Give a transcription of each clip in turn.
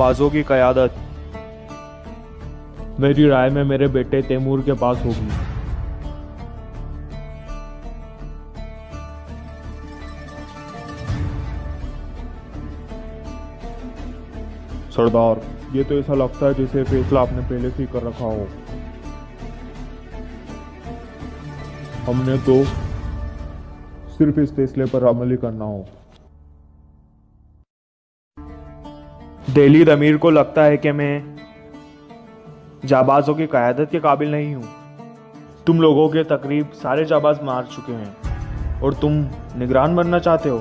जाबाजों की क़यादत मेरी राय में मेरे बेटे तैमूर के पास होगी। सरदार, ये तो ऐसा लगता है जैसे फैसला आपने पहले से ही कर रखा हो। हमने तो सिर्फ इस फैसले पर अमल ही करना हो। दिल्ली अमीर को लगता है कि मैं जाबाजों की क़यादत के काबिल नहीं हूं। तुम लोगों के तकरीब सारे जाबाज मार चुके हैं और तुम निगरान बनना चाहते हो।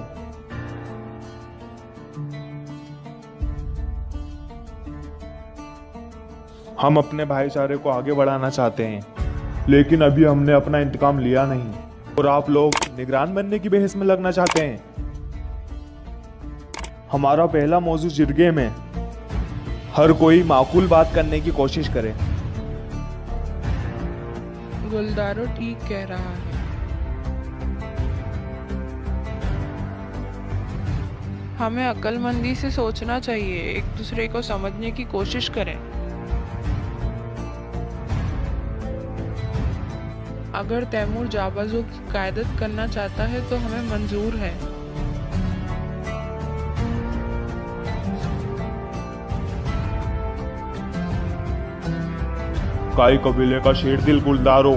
हम अपने भाईचारे को आगे बढ़ाना चाहते हैं, लेकिन अभी हमने अपना इंतकाम लिया नहीं और आप लोग निगरान बनने की बहस में लगना चाहते हैं। हमारा पहला मौजू जिरगे में हर कोई माकूल बात करने की कोशिश करे। गुलदारो ठीक कह रहा है। हमें अक्लमंदी से सोचना चाहिए, एक दूसरे को समझने की कोशिश करें। अगर तैमूर जाबाजों की क़यादत करना चाहता है तो हमें मंजूर है। काई कबीले का शेर दिल गुलदारो,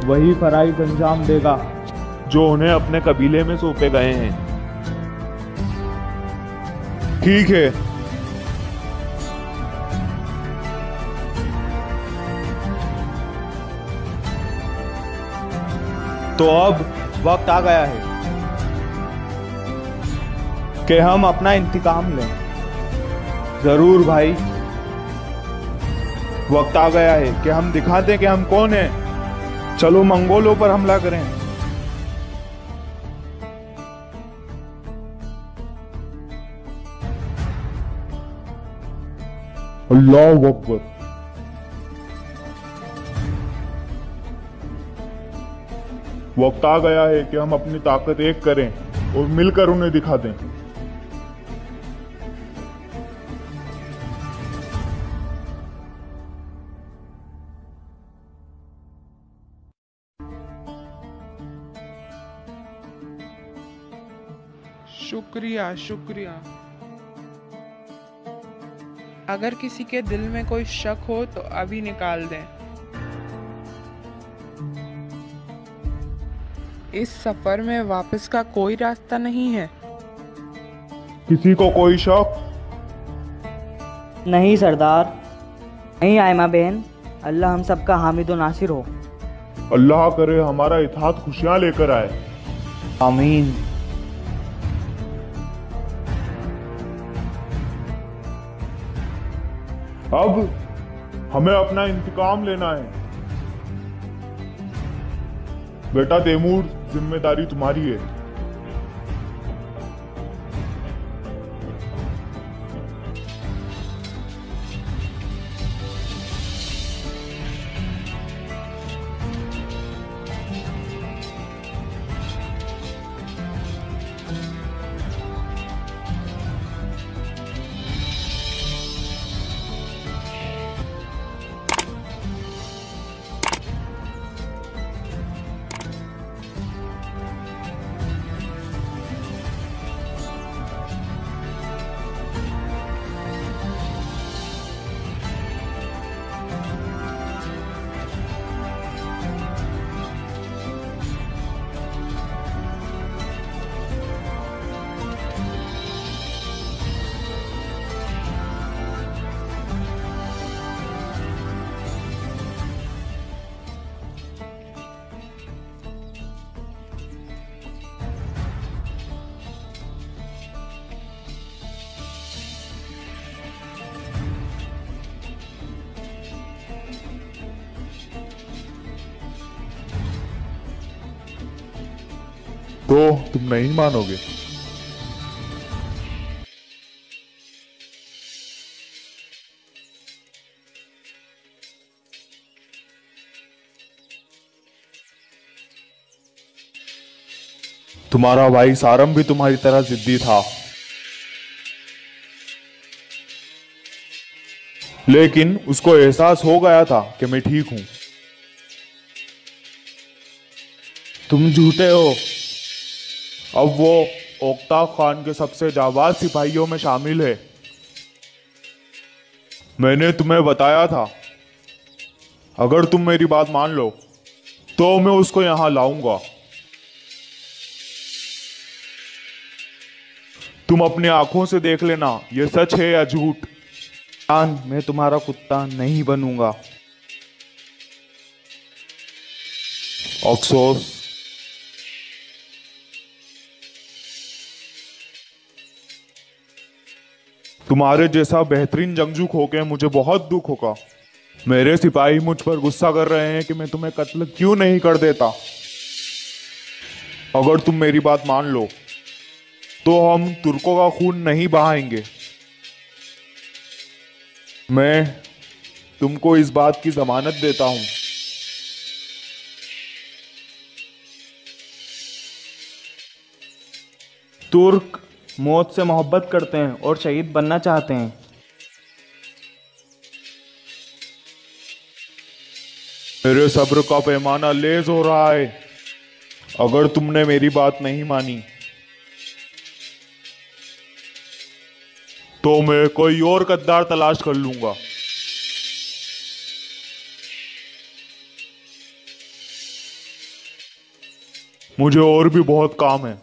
वही फराइज अंजाम देगा जो उन्हें अपने कबीले में सौंपे गए हैं। ठीक है, तो अब वक्त आ गया है कि हम अपना इंतकाम लें। जरूर भाई, वक्त आ गया है कि हम दिखा दें कि हम कौन हैं। चलो मंगोलों पर हमला करें। अल्लाहु अकबर। वक्त आ गया है कि हम अपनी ताकत एक करें और मिलकर उन्हें दिखा दें। शुक्रिया शुक्रिया। अगर किसी के दिल में कोई शक हो तो अभी निकाल दें। इस सफर में वापस का कोई रास्ता नहीं है। किसी को कोई शक? नहीं सरदार, नहीं आयमा बहन। अल्लाह हम सबका हामिद व नासिर हो। अल्लाह करे हमारा इत्तेहाद खुशियां लेकर आए। आमीन। अब हमें अपना इंतकाम लेना है। बेटा तैमूर, जिम्मेदारी तुम्हारी है। तो तुम नहीं मानोगे? तुम्हारा भाई सारम भी तुम्हारी तरह जिद्दी था। लेकिन उसको एहसास हो गया था कि मैं ठीक हूं। तुम झूठे हो। अब वो ओक्ता खान के सबसे जाबाज सिपाहियों में शामिल है। मैंने तुम्हें बताया था, अगर तुम मेरी बात मान लो तो मैं उसको यहां लाऊंगा। तुम अपनी आंखों से देख लेना ये सच है या झूठ। मैं तुम्हारा कुत्ता नहीं बनूंगा। अफसोस। तुम्हारे जैसा बेहतरीन जंगजू खो के मुझे बहुत दुख होगा। मेरे सिपाही मुझ पर गुस्सा कर रहे हैं कि मैं तुम्हें कत्ल क्यों नहीं कर देता। अगर तुम मेरी बात मान लो तो हम तुर्कों का खून नहीं बहाएंगे। मैं तुमको इस बात की जमानत देता हूं। तुर्क मौत से मोहब्बत करते हैं और शहीद बनना चाहते हैं। मेरे सब्र का पैमाना लेज हो रहा है। अगर तुमने मेरी बात नहीं मानी तो मैं कोई और गद्दार तलाश कर लूंगा। मुझे और भी बहुत काम है।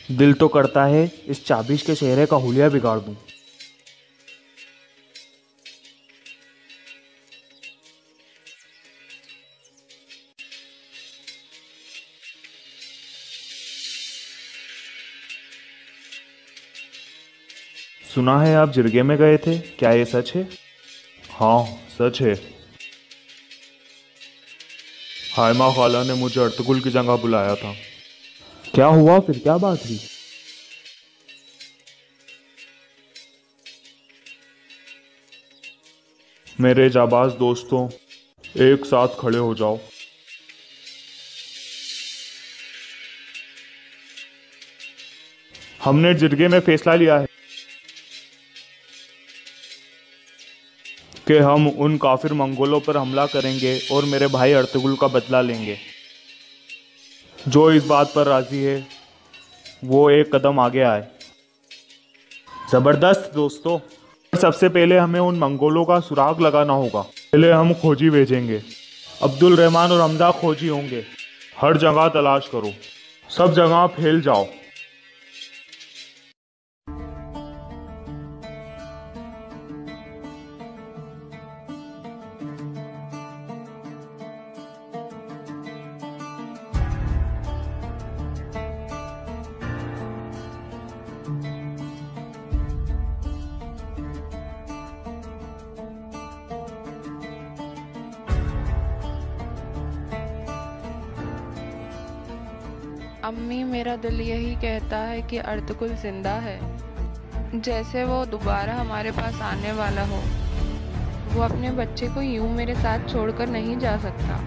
दिल तो करता है इस चाबिश के चेहरे का हुलिया बिगाड़ दूं। सुना है आप जिरगे में गए थे, क्या ये सच है? हाँ, सच है। हाइमा खाला ने मुझे अर्तुगरुल की जगह बुलाया था। क्या हुआ फिर, क्या बात हुई? मेरे जाबाज दोस्तों, एक साथ खड़े हो जाओ। हमने जिरगे में फैसला लिया है कि हम उन काफिर मंगोलों पर हमला करेंगे और मेरे भाई अर्तुगरुल का बदला लेंगे। जो इस बात पर राजी है वो एक कदम आगे आए। जबरदस्त दोस्तों। सबसे पहले हमें उन मंगोलों का सुराग लगाना होगा। पहले हम खोजी भेजेंगे। अब्दुल रहमान और हमजा खोजी होंगे। हर जगह तलाश करो, सब जगह फैल जाओ। अम्मी, मेरा दिल यही कहता है कि अर्तुगरुल जिंदा है। जैसे वो दोबारा हमारे पास आने वाला हो। वो अपने बच्चे को यूं मेरे साथ छोड़कर नहीं जा सकता।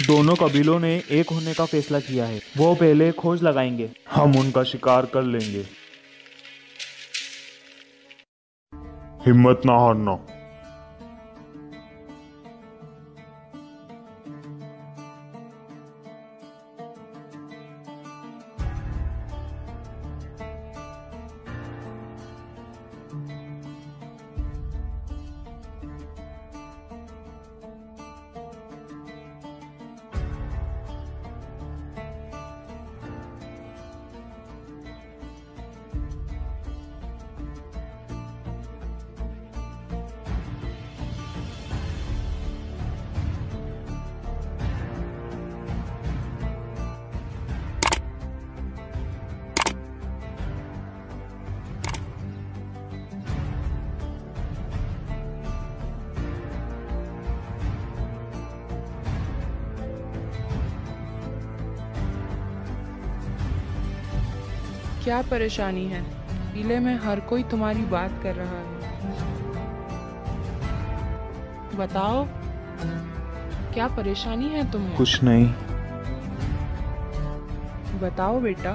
दोनों कबीलों ने एक होने का फैसला किया है। वो पहले खोज लगाएंगे, हम उनका शिकार कर लेंगे। हिम्मत ना हारना। क्या परेशानी है? किले में हर कोई तुम्हारी बात कर रहा है। बताओ, क्या परेशानी है तुम्हें? कुछ नहीं। बताओ बेटा।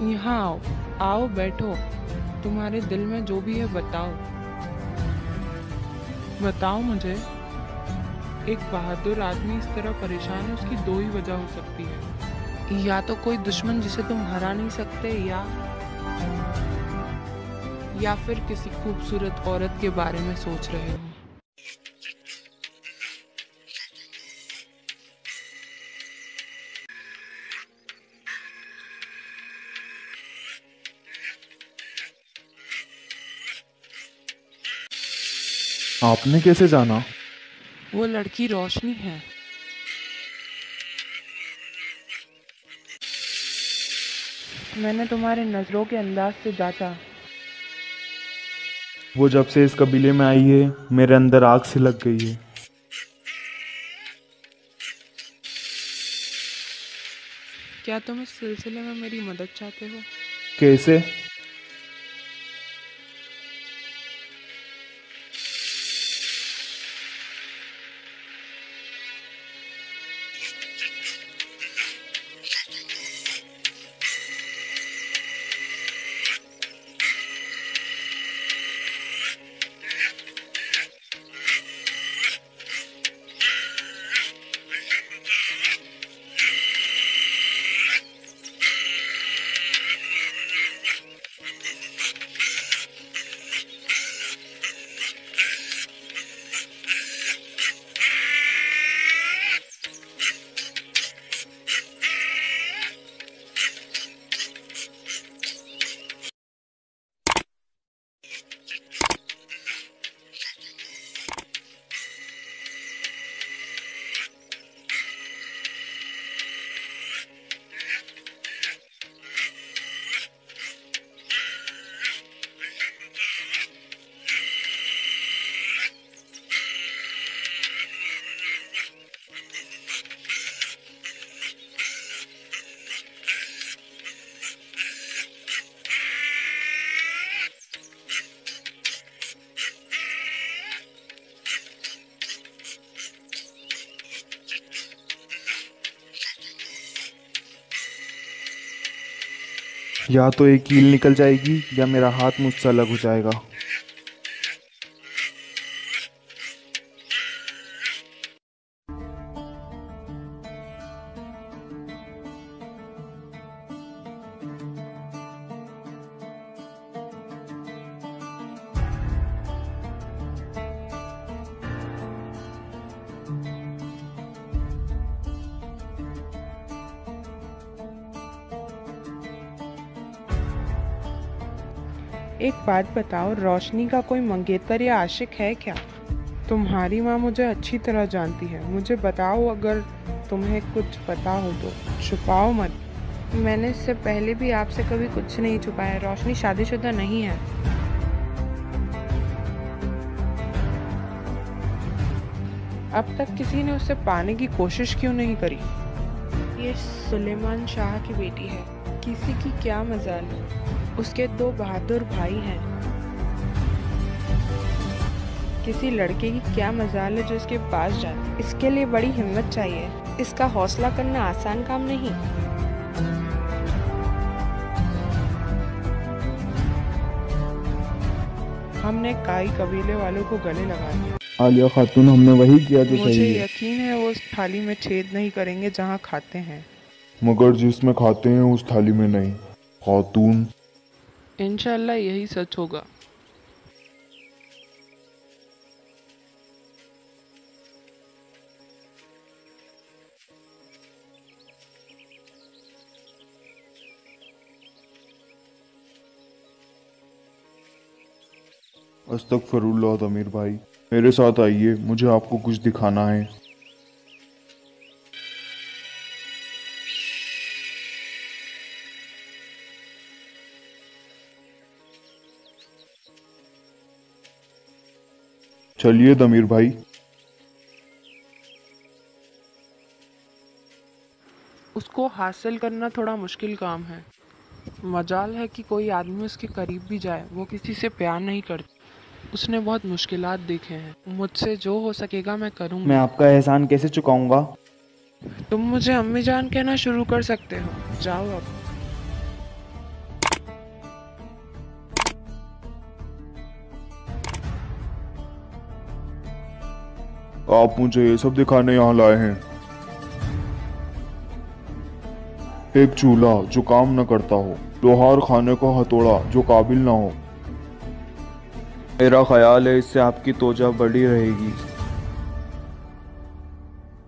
यहाँ आओ, आओ बैठो। तुम्हारे दिल में जो भी है बताओ। बताओ मुझे। एक बहादुर आदमी इस तरह परेशान है, उसकी दो ही वजह हो सकती है। या तो कोई दुश्मन जिसे तुम हरा नहीं सकते, या फिर किसी खूबसूरत औरत के बारे में सोच रहे हो। आपने कैसे जाना? वो लड़की रोशनी है। मैंने तुम्हारे नजरों के अंदाज से जांचा। वो जब से इस कबीले में आई है, मेरे अंदर आग सी लग गई है। क्या तुम इस सिलसिले में मेरी मदद चाहते हो? कैसे? या तो एक कील निकल जाएगी या मेरा हाथ मुझसे अलग हो जाएगा। एक बात बताओ, रोशनी का कोई मंगेतर या आशिक है क्या? तुम्हारी माँ मुझे अच्छी तरह जानती है। मुझे बताओ, अगर तुम्हें कुछ पता हो तो छुपाओ मत। मैंने इससे पहले भी आपसे कभी कुछ नहीं छुपाया। रोशनी शादीशुदा नहीं है। अब तक किसी ने उससे पाने की कोशिश क्यों नहीं करी? ये सुलेमान शाह की बेटी है। किसी की क्या मजाल है। उसके 2 बहादुर भाई हैं। किसी लड़के की क्या मजाल है जो इसके पास जाए। इसके लिए बड़ी हिम्मत चाहिए। इसका हौसला करना आसान काम नहीं। हमने काई कबीले वालों को गले लगाए। आलिया खातून, हमने वही किया जो मुझे सही है। यकीन है वो उस थाली में छेद नहीं करेंगे जहाँ खाते हैं। मगर जिसमें खाते हैं उस थाली में नहीं। खातून। इंशाल्लाह यही सच होगा। अस्तगफिरुल्लाह तमीर भाई, मेरे साथ आइए, मुझे आपको कुछ दिखाना है। चलिए तमीर भाई। उसको हासिल करना थोड़ा मुश्किल काम है। मजाल है कि कोई आदमी उसके करीब भी जाए, वो किसी से प्यार नहीं करती। उसने बहुत मुश्किलात देखे हैं। मुझसे जो हो सकेगा मैं मैं करूँगी। आपका एहसान कैसे चुकाऊंगा? तुम मुझे अम्मी जान कहना शुरू कर सकते हो। जाओ अब। आप मुझे ये सब दिखाने यहाँ लाए हैं? एक चूल्हा जो काम न करता हो, लोहार खाने को हथौड़ा जो काबिल ना हो। मेरा ख्याल है इससे आपकी तोजा बढ़ी रहेगी।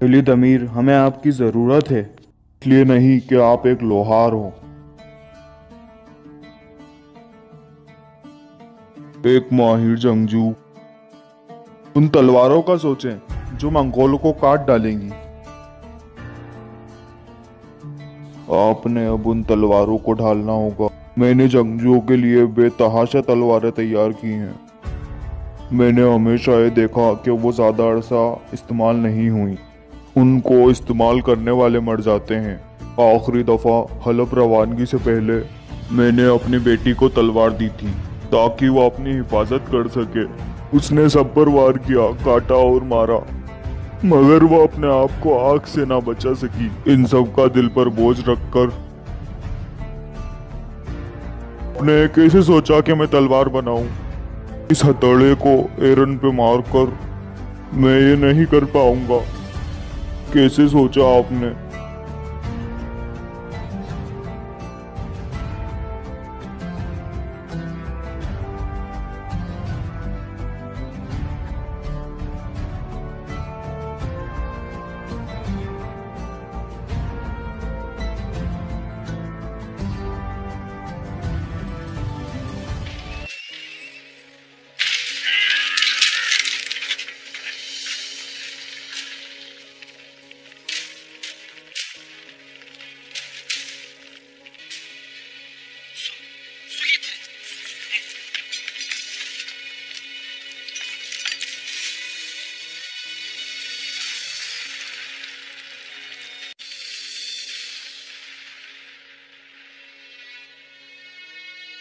अली तमीर, हमें आपकी जरूरत है, इसलिए नहीं कि आप एक लोहार हो। एक माहिर जंगजू। उन तलवारों का सोचें जो मंगोलों को काट डालेंगी। आपने अब उन तलवारों को ढालना होगा। मैंने जंगजुओं के लिए बेतहाशा तलवारें तैयार की हैं। मैंने हमेशा ये देखा कि वो ज्यादा अरसा इस्तेमाल नहीं हुई। उनको इस्तेमाल करने वाले मर जाते हैं। आखिरी दफा हलफ रवानगी से पहले मैंने अपनी बेटी को तलवार दी थी ताकि वो अपनी हिफाजत कर सके। उसने सब पर वार किया, काटा और मारा, मगर वो अपने आप को आग से ना बचा सकी। इन सब का दिल पर बोझ रखकर आपने कैसे सोचा कि मैं तलवार बनाऊं? इस हथौड़े को एरन पे मारकर मैं ये नहीं कर पाऊंगा। कैसे सोचा आपने?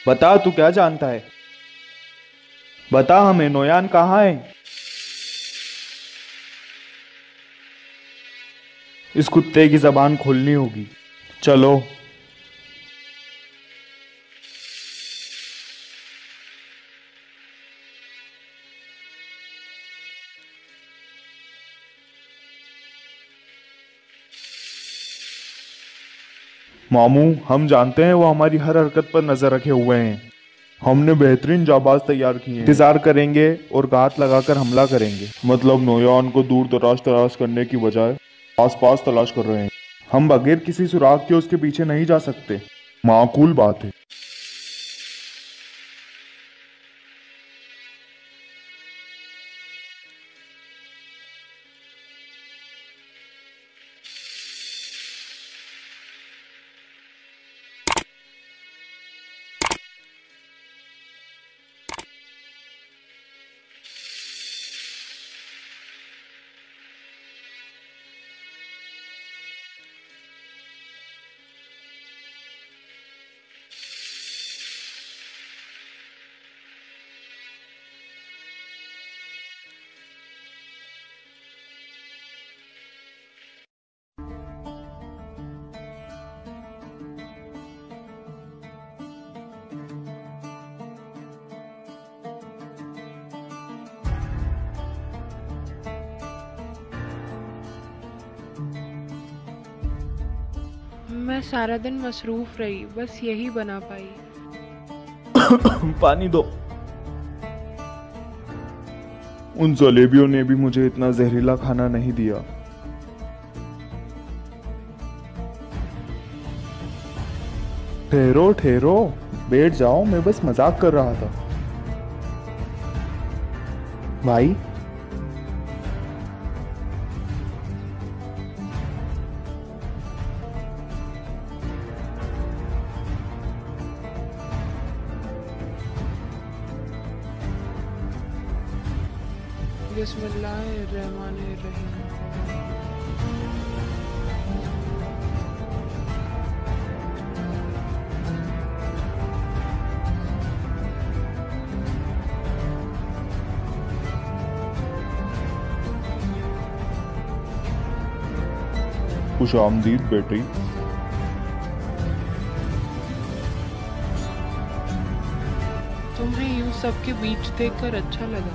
बता, तू क्या जानता है? बता हमें, नोयान कहाँ है? इस कुत्ते की जबान खोलनी होगी। चलो। मामू, हम जानते हैं वो हमारी हर हरकत पर नजर रखे हुए हैं। हमने बेहतरीन जाबाज तैयार किए हैं। इंतजार करेंगे और घात लगाकर हमला करेंगे। मतलब नोयान को दूर दराज तलाश करने की बजाय आसपास तलाश कर रहे हैं। हम बगैर किसी सुराग के उसके पीछे नहीं जा सकते। माकूल बात है। मैं सारा दिन मसरूफ रही, बस यही बना पाई। पानी दो। उन जलेबियों ने भी मुझे इतना जहरीला खाना नहीं दिया। ठहरो ठहरो, बैठ जाओ, मैं बस मजाक कर रहा था। भाई, बिस्मिल्लाहिर्रहमानिर्रहीम। खुश आमदीद बेटी। तुम्हें यूं सबके बीच देखकर अच्छा लगा।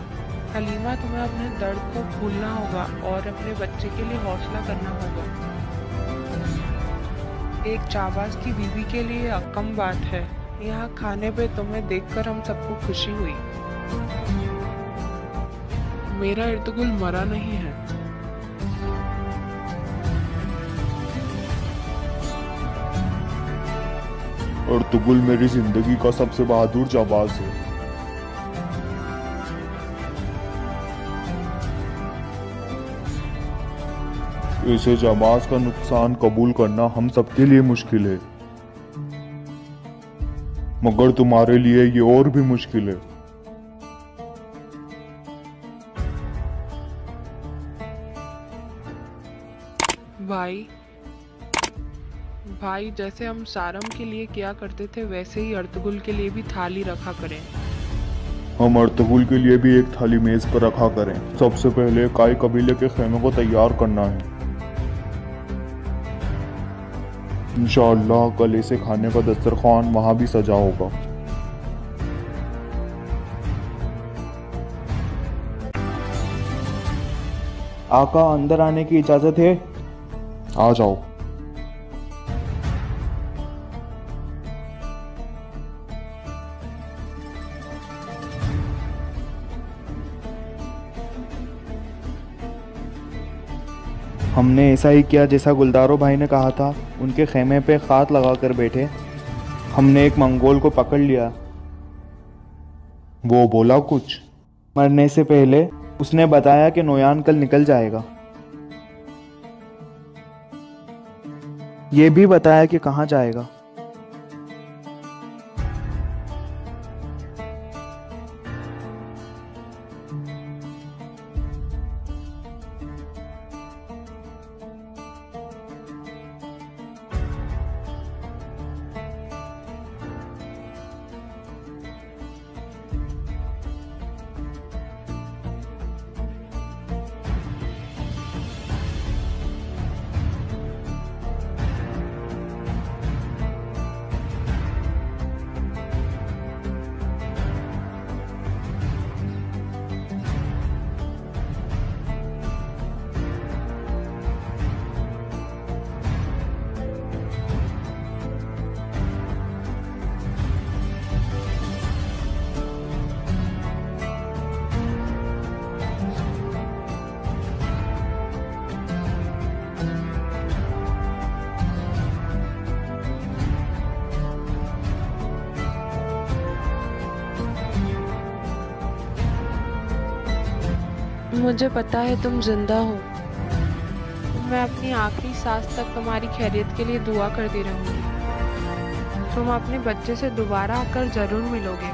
हलीमा, तुम्हें अपने दर्द को भूलना होगा और अपने बच्चे के लिए हौसला करना होगा। एक चाबाज की बीवी के लिए यह कम बात है। यहाँ खाने पे तुम्हें देखकर हम सबको खुशी हुई। मेरा इर्तुगुल मरा नहीं है। अर्तुगुल मेरी जिंदगी का सबसे बहादुर जाबाज है। ऐसे जाबाज का नुकसान कबूल करना हम सबके लिए मुश्किल है, मगर तुम्हारे लिए ये और भी मुश्किल है। भाई, जैसे हम सारम के लिए किया करते थे वैसे ही अर्तुगुल के लिए भी थाली रखा करें। हम अर्तुगुल के लिए भी एक थाली मेज पर रखा करें। सबसे पहले काई कबीले के खेमे को तैयार करना है। इंशाअल्लाह कल इसे खाने का दस्तरखान वहां भी सजा होगा। आका, अंदर आने की इजाजत है? आ जाओ। हमने ऐसा ही किया जैसा गुलदारो भाई ने कहा था। उनके खेमे पे खात लगाकर बैठे। हमने एक मंगोल को पकड़ लिया। वो बोला कुछ? मरने से पहले उसने बताया कि नोयान कल निकल जाएगा। ये भी बताया कि कहाँ जाएगा। मुझे पता है तुम जिंदा हो। मैं अपनी आखिरी सांस तक तुम्हारी खैरियत के लिए दुआ करती रहूंगी। तुम अपने बच्चे से दोबारा आकर जरूर मिलोगे।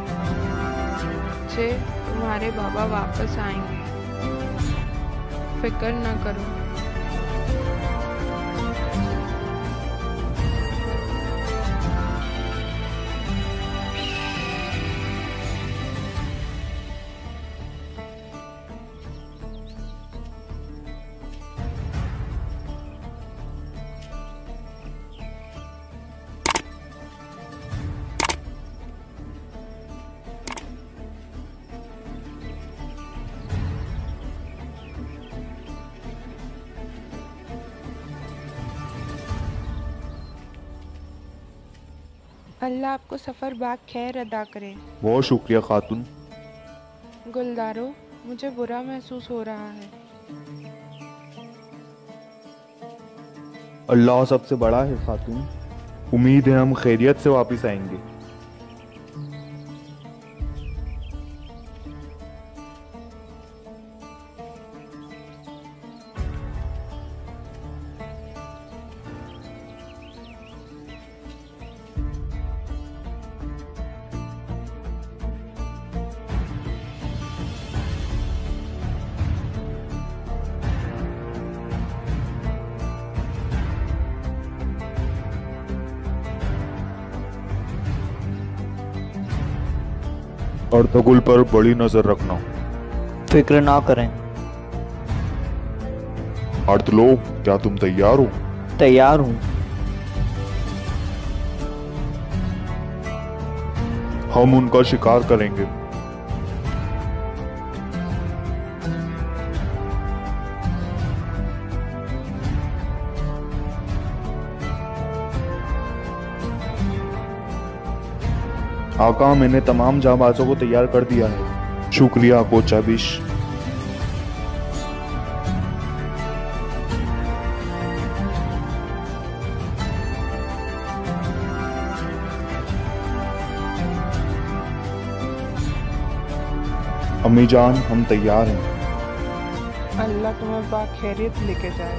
बच्चे, तुम्हारे बाबा वापस आएंगे, फिक्र न करो। अल्लाह आपको सफ़र बाग खैर अदा करे। बहुत शुक्रिया खातून। गुलदारो, मुझे बुरा महसूस हो रहा है। अल्लाह सबसे बड़ा है खातून। उम्मीद है हम खैरियत से वापस आएंगे। अर्तुगरुल पर बड़ी नजर रखना। फिक्र ना करें। अर्तुगरुल, क्या तुम तैयार हो? तैयार हूँ। हम उनका शिकार करेंगे। आका, मैंने तमाम जाबाजों को तैयार कर दिया है। शुक्रिया कोचाबिश। अम्मी जान, हम तैयार हैं। अल्लाह तुम्हें बाखैरियत लेके जाए।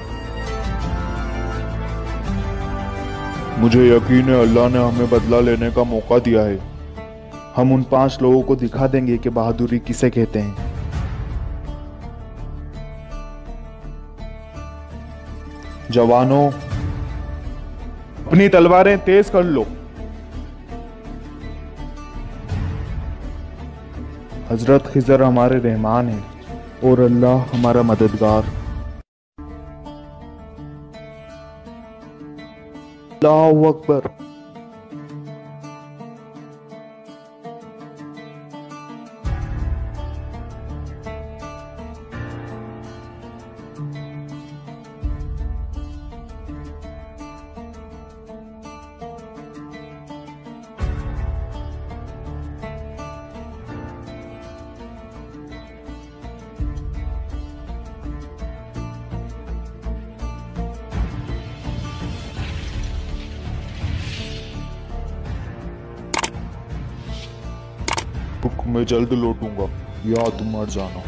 मुझे यकीन है अल्लाह ने हमें बदला लेने का मौका दिया है। हम उन 5 लोगों को दिखा देंगे कि बहादुरी किसे कहते हैं। जवानों, अपनी तलवारें तेज कर लो। हजरत खिजर हमारे रहमान हैं और अल्लाह हमारा मददगार। अल्लाहु अकबर। मैं जल्द लौटूंगा, याद मर जाना।